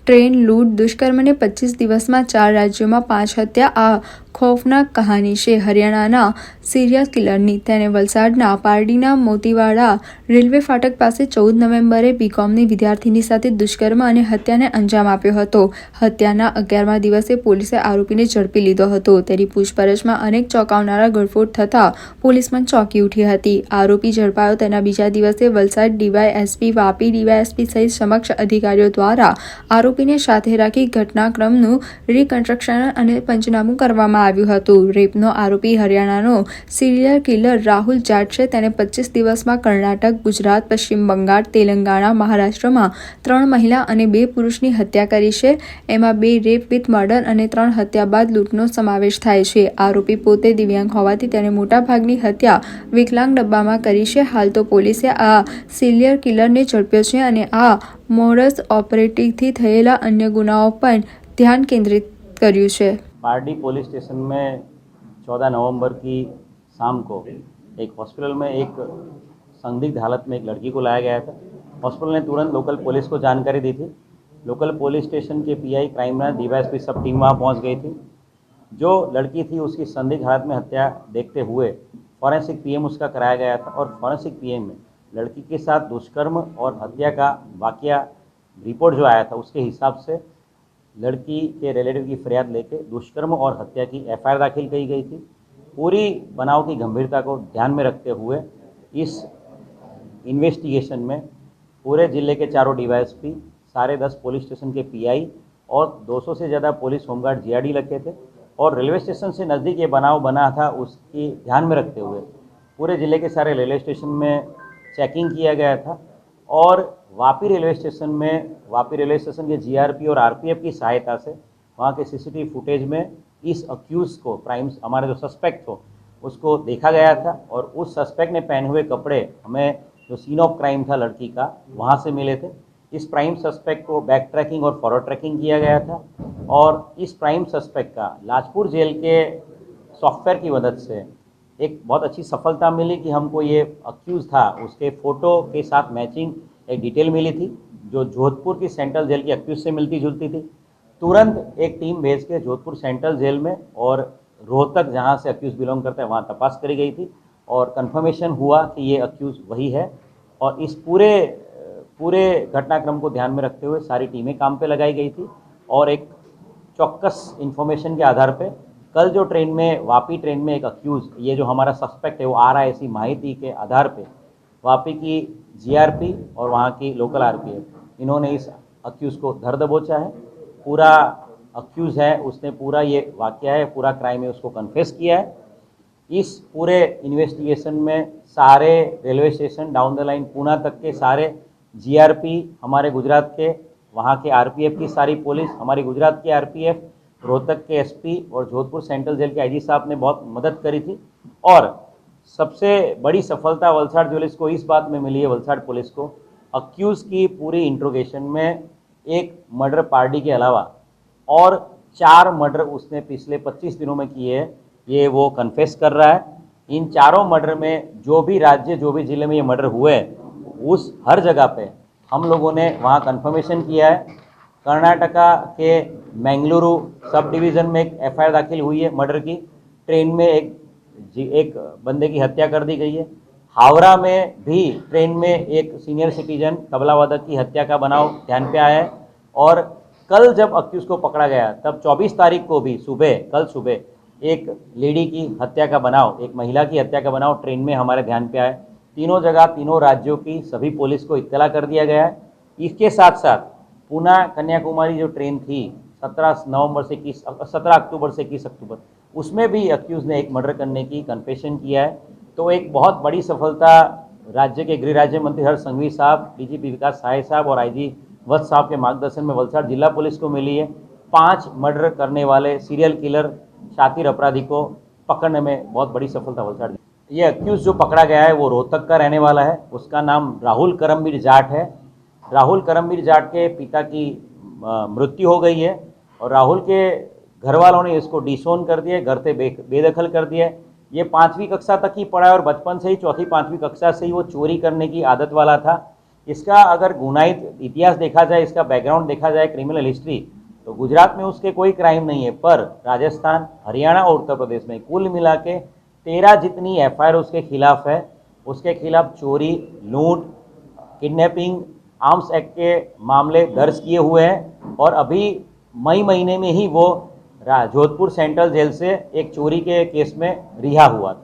Train લૂંટ દુષ્કર્મને 25 દિવસમાં 4 રાજ્યોમાં 5 હત્યા। આ ખૌફનાક કહાની છે હરિયાણાના સિરિયલ કિલરની। તેને વલસાડના પારડીના મોતીવાડા રેલવે ફાટક પાસે 14 નવેમ્બરે બીકોમની વિદ્યાર્થીની સાથે દુષ્કર્મ અને હત્યાને અંજામ આપ્યો હતો। હત્યાના 11મા દિવસે પોલીસે આરોપીને ઝડપી લીધો હતો। તેની પૂછપરછમાં અનેક ચોંકાવનારા ગળફોડ થતાં પોલીસ પણ ચોંકી ઉઠી હતી। આરોપી ઝડપાયો તેના બીજા દિવસે વલસાડ ડીવાયએસપી, વાપી ડીવાયએસપી સહિત સમક્ષ અધિકારીઓ દ્વારા આરોપીને સાથે રાખી ઘટનાક્રમનું રિકન્સ્ટ્રક્શન અને પંચનામું કરવામાં આવ્યું હતું। રેપનો આરોપી હરિયાણાનો સિરિયલ કિલર રાહુલ જાટ છે। તેને 25 દિવસમાં કર્ણાટક, ગુજરાત, પશ્ચિમ બંગાળ, તેલંગાણા, મહારાષ્ટ્રમાં 3 મહિલા અને 2 પુરુષની હત્યા કરી છે। એમાં 2 રેપ વિથ મર્ડર અને 3 હત્યા બાદ લૂંટનો સમાવેશ થાય છે। આરોપી પોતે દિવ્યાંગ હોવાથી તેને મોટાભાગની હત્યા વિકલાંગ ડબ્બામાં કરી છે। હાલ તો પોલીસે આ સિરિયલ કિલરને ઝડપ્યો છે અને આ મોડસ ऑपरेटिवથી થયેલા अन्य गुनाओं पर ध्यान केंद्रित કર્યું છે। पारडी पुलिस स्टेशन में 14 नवंबर की शाम को एक हॉस्पिटल में एक संदिग्ध हालत में एक लड़की को लाया गया था। हॉस्पिटल ने तुरंत लोकल पुलिस को जानकारी दी थी। लोकल पुलिस स्टेशन के पीआई क्राइम ब्रांच डीवायएसपी सब टीम वहाँ पहुँच गई थी। जो लड़की थी उसकी संदिग्ध हालत में हत्या देखते हुए फॉरेंसिक पीएम उसका कराया गया था और फॉरेंसिक पीएम में लड़की के साथ दुष्कर्म और हत्या का वाकया रिपोर्ट जो आया था उसके हिसाब से लड़की के रिलेटिव की फरियाद लेके दुष्कर्म और हत्या की एफआईआर दाखिल की गई थी। पूरी बनाव की गंभीरता को ध्यान में रखते हुए इस इन्वेस्टिगेशन में पूरे ज़िले के चारों डीवायएसपी, सारे 10 पुलिस स्टेशन के पीआई और 200 से ज़्यादा पुलिस होमगार्ड जीआरडी लगे थे और रेलवे स्टेशन से नज़दीक ये बनाव बना था उसकी ध्यान में रखते हुए पूरे ज़िले के सारे रेलवे स्टेशन में चेकिंग किया गया था और वापी रेलवे स्टेशन के जीआरपी और आरपीएफ की सहायता से वहाँ के सीसीटीवी फुटेज में इस अक्यूज़ को क्राइम्स हमारे जो सस्पेक्ट हो उसको देखा गया था और उस सस्पेक्ट ने पहने हुए कपड़े हमें जो सीन ऑफ क्राइम था लड़की का वहाँ से मिले थे। इस प्राइम सस्पेक्ट को बैक ट्रैकिंग और फॉरवर्ड ट्रैकिंग किया गया था और इस प्राइम सस्पेक्ट का लाजपुर जेल के सॉफ्टवेयर की मदद से एक बहुत अच्छी सफलता मिली कि हमको ये अक्यूज़ था उसके फ़ोटो के साथ मैचिंग एक डिटेल मिली थी जो जोधपुर की सेंट्रल जेल की अक्यूज़ से मिलती जुलती थी। तुरंत एक टीम भेज के जोधपुर सेंट्रल जेल में और रोहतक जहाँ से अक्यूज़ बिलोंग करता है वहाँ तपास करी गई थी और कंफर्मेशन हुआ कि ये अक्यूज़ वही है। और इस पूरे घटनाक्रम को ध्यान में रखते हुए सारी टीमें काम पे लगाई गई थी और एक चौक्कस इन्फॉर्मेशन के आधार पे कल जो ट्रेन में वापी ट्रेन में एक अक्यूज़ ये जो हमारा सस्पेक्ट है वो आ रहा है ऐसी माहिती के आधार पे वापी की जीआरपी और वहाँ की लोकल आरपीएफ इन्होंने इस अक्यूज़ को धर दबोचा है। पूरा अक्यूज़ है उसने पूरा ये वाकया है पूरा क्राइम है उसको कन्फेस किया है। इस पूरे इन्वेस्टिगेशन में सारे railway station down the line Poona तक के सारे जीआरपी हमारे गुजरात के वहाँ के आरपीएफ की सारी पुलिस हमारी गुजरात की आरपीएफ रोहतक के एसपी और जोधपुर सेंट्रल जेल के आईजी साहब ने बहुत मदद करी थी। और सबसे बड़ी सफलता वलसाड़ पुलिस को इस बात में मिली है वलसाड़ पुलिस को अक्यूज़ की पूरी इंट्रोगेशन में एक मर्डर पार्टी के अलावा और 4 मर्डर उसने पिछले 25 दिनों में किए हैं ये वो कन्फेस कर रहा है। इन चारों मर्डर में जो भी राज्य जो भी ज़िले में ये मर्डर हुए उस हर जगह पे हम लोगों ने वहाँ कन्फर्मेशन किया है। कर्नाटका के मैंगलुरु सब डिवीज़न में एक एफआईआर दाखिल हुई है मर्डर की। ट्रेन में एक बंदे की हत्या कर दी गई है। हावड़ा में भी ट्रेन में एक सीनियर सिटीजन तबला वादक की हत्या का बनाव ध्यान पे आया है। और कल जब अक्यूज़ को पकड़ा गया तब 24 तारीख को भी कल सुबह एक लेडी की हत्या का बनाव एक महिला की हत्या का बनाव ट्रेन में हमारे ध्यान पे आया। तीनों जगह तीनों राज्यों की सभी पुलिस को इत्तला कर दिया गया है। इसके साथ साथ पूना कन्याकुमारी जो ट्रेन थी 17 अक्टूबर से 21 अक्टूबर उसमें भी अक्यूज़ ने एक मर्डर करने की कन्फेशन किया है। तो एक बहुत बड़ी सफलता राज्य के गृह राज्य मंत्री हर्ष संघवी साहब, डीजीपी विकास सहाय साहब और आईजी वत्स साहब के मार्गदर्शन में वलसाड़ जिला पुलिस को मिली है। 5 मर्डर करने वाले सीरियल किलर शातिर अपराधी को पकड़ने में बहुत बड़ी सफलता वलसाड़। ये अक्यूज़ जो पकड़ा गया है वो रोहतक का रहने वाला है। उसका नाम राहुल करमवीर जाट है। राहुल करमवीर जाट के पिता की मृत्यु हो गई है और राहुल के घर वालों ने इसको डिसोन कर दिया, घर से बेदखल कर दिया। ये 5वीं कक्षा तक ही पढ़ा है और बचपन से ही 4ठी 5वीं कक्षा से ही वो चोरी करने की आदत वाला था। इसका अगर गुनाहित इतिहास देखा जाए, इसका बैकग्राउंड देखा जाए, क्रिमिनल हिस्ट्री, तो गुजरात में उसके कोई क्राइम नहीं है, पर राजस्थान, हरियाणा और उत्तर प्रदेश में कुल मिला के 13 जितनी एफआईआर उसके खिलाफ है। उसके खिलाफ चोरी, लूट, किडनैपिंग, आर्म्स एक्ट के मामले दर्ज किए हुए हैं और अभी मई महीने में ही वो जोधपुर सेंट्रल जेल से एक चोरी के केस में रिहा हुआ था।